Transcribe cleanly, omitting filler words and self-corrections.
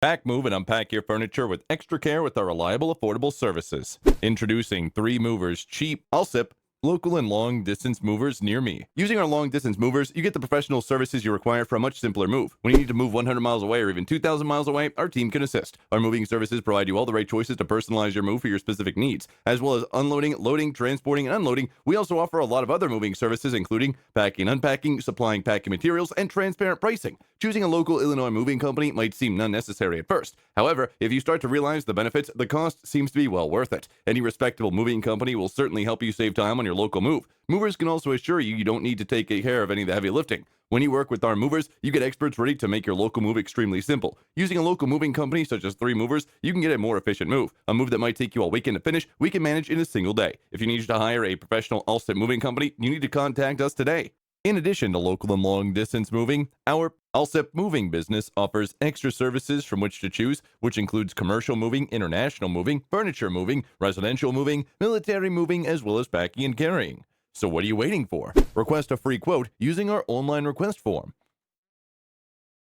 Pack, move, and unpack your furniture with extra care with our reliable, affordable services. Introducing 3 movers cheap, Alsip, local and long-distance movers near me. Using our long-distance movers, you get the professional services you require for a much simpler move. When you need to move 100 miles away or even 2,000 miles away, our team can assist. Our moving services provide you all the right choices to personalize your move for your specific needs, as well as unloading, loading, transporting, and unloading. We also offer a lot of other moving services, including packing, unpacking, supplying packing materials, and transparent pricing. Choosing a local Illinois moving company might seem unnecessary at first. However, if you start to realize the benefits, the cost seems to be well worth it. Any respectable moving company will certainly help you save time on your local move. Movers can also assure you don't need to take care of any of the heavy lifting. When you work with our movers, you get experts ready to make your local move extremely simple. Using a local moving company such as 3 movers, you can get a more efficient move. A move that might take you a weekend to finish, we can manage in a single day. If you need to hire a professional Alsip moving company, you need to contact us today. In addition to local and long-distance moving, our Alsip moving business offers extra services from which to choose, which includes commercial moving, international moving, furniture moving, residential moving, military moving, as well as packing and carrying. So what are you waiting for? Request a free quote using our online request form.